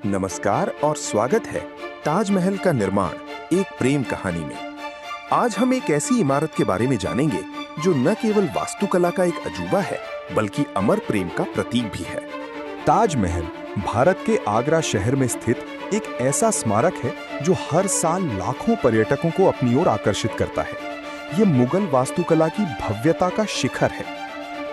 नमस्कार और स्वागत है ताजमहल का निर्माण एक प्रेम कहानी में। आज हम एक ऐसी इमारत के बारे में जानेंगे जो न केवल वास्तुकला का एक अजूबा है बल्कि अमर प्रेम का प्रतीक भी है। ताजमहल भारत के आगरा शहर में स्थित एक ऐसा स्मारक है जो हर साल लाखों पर्यटकों को अपनी ओर आकर्षित करता है। ये मुगल वास्तुकला की भव्यता का शिखर है।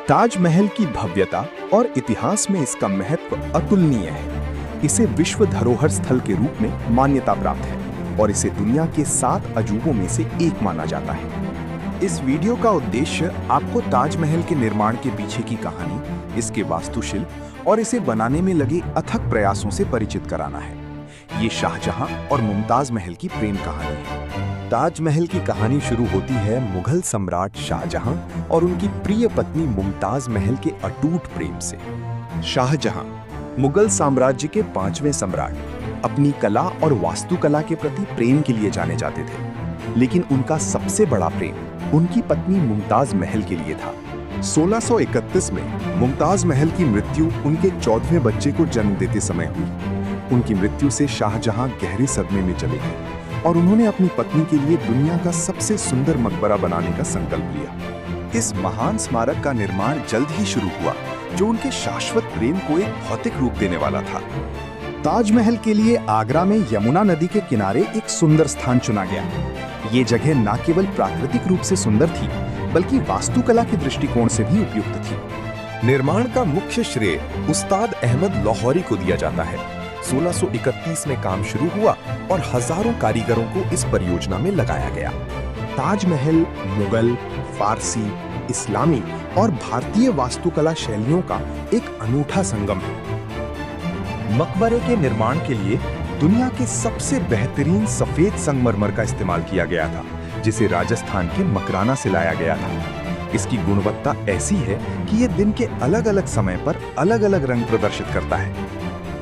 ताजमहल की भव्यता और इतिहास में इसका महत्व अतुलनीय है। इसे विश्व धरोहर स्थल के रूप में मान्यता प्राप्त है और इसे दुनिया के 7 अजूबों में से एक माना जाता है। इस वीडियो का उद्देश्य आपको ताजमहल के निर्माण के पीछे की कहानी, इसके वास्तुशिल्प और इसे बनाने में लगे अथक प्रयासों से परिचित कराना है। ये शाहजहां और मुमताज महल की प्रेम कहानी है। ताजमहल की कहानी शुरू होती है मुगल सम्राट शाहजहां और उनकी प्रिय पत्नी मुमताज महल के अटूट प्रेम से। शाहजहां मुगल साम्राज्य के 5वें सम्राट, अपनी कला और वास्तुकला के प्रति प्रेम के लिए जाने जाते थे, लेकिन उनका सबसे बड़ा प्रेम उनकी पत्नी मुमताज महल के लिए था। 1631 में मुमताज महल की मृत्यु उनके 14वें बच्चे को जन्म देते समय हुई। उनकी मृत्यु से शाहजहां गहरे सदमे में चले गए और उन्होंने अपनी पत्नी के लिए दुनिया का सबसे सुंदर मकबरा बनाने का संकल्प लिया। इस महान स्मारक का निर्माण जल्द ही शुरू हुआ, जो उनके शाश्वत प्रेम को एक भौतिक रूप देने वाला था। ताजमहल के लिए आगरा में यमुना नदी के किनारे एक सुंदर स्थान चुना गया। ये जगह न केवल प्राकृतिक रूप से सुंदर थी, बल्कि वास्तुकला के दृष्टिकोण से भी उपयुक्त थी। निर्माण का मुख्य श्रेय उस्ताद अहमद लाहौरी को दिया जाता है। 1631 में काम शुरू हुआ और हजारों कारीगरों को इस परियोजना में लगाया गया। ताजमहल मुगल, फारसी, इस्लामी और भारतीय वास्तुकला शैलियों का एक अनूठा संगम है। मकबरे के निर्माण के लिए दुनिया के सबसे बेहतरीन सफेद संगमरमर का इस्तेमाल किया गया था, जिसे राजस्थान के मकराना से लाया गया था। इसकी गुणवत्ता ऐसी है कि यह दिन के अलग-अलग समय पर अलग-अलग रंग प्रदर्शित करता है।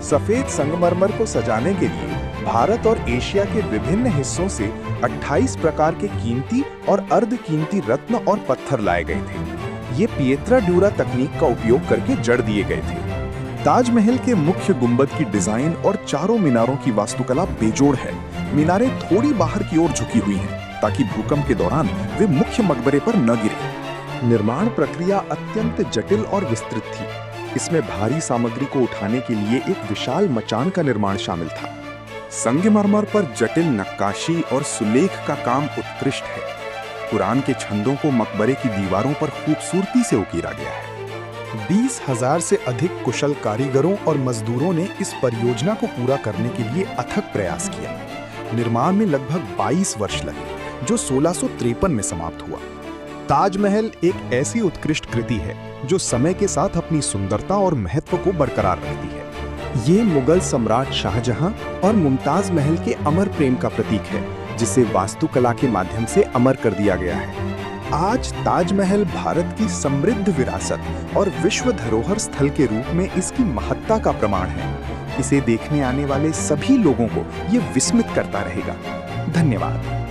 सफेद संगमरमर को सजाने के लिए भारत और एशिया के विभिन्न हिस्सों से 28 प्रकार के कीमती और अर्धकीमती रत्न और पत्थर लाए गए थे। ये पिएत्रा ड्यूरा तकनीक का उपयोग करके जड़ दिए गए थे। ताजमहल के मुख्य गुंबद की डिजाइन और चारों मीनारों की वास्तुकला बेजोड़ है। मीनारें थोड़ी बाहर की ओर झुकी हुई हैं, ताकि भूकंप के दौरान वे मुख्य मकबरे पर न गिरे। निर्माण प्रक्रिया अत्यंत जटिल और विस्तृत थी। इसमें भारी सामग्री को उठाने के लिए एक विशाल मचान का निर्माण शामिल था। संगमरमर पर जटिल नक्काशी और सुलेख का काम उत्कृष्ट है। कुरान के छंदों को मकबरे की दीवारों पर खूबसूरती से उकेरा गया है। 20,000 से अधिक कुशल कारीगरों और मजदूरों ने इस परियोजना को पूरा करने के लिए अथक प्रयास किया। निर्माण में लगभग 22 वर्ष लगे, जो 1653 में समाप्त हुआ। ताजमहल एक ऐसी उत्कृष्ट कृति है जो समय के साथ अपनी सुंदरता और महत्व को बरकरार रखती है। ये मुगल सम्राट शाहजहां और मुमताज महल के अमर प्रेम का प्रतीक है, जिसे वास्तुकला के माध्यम से अमर कर दिया गया है। आज ताजमहल भारत की समृद्ध विरासत और विश्व धरोहर स्थल के रूप में इसकी महत्ता का प्रमाण है। इसे देखने आने वाले सभी लोगों को ये विस्मित करता रहेगा। धन्यवाद।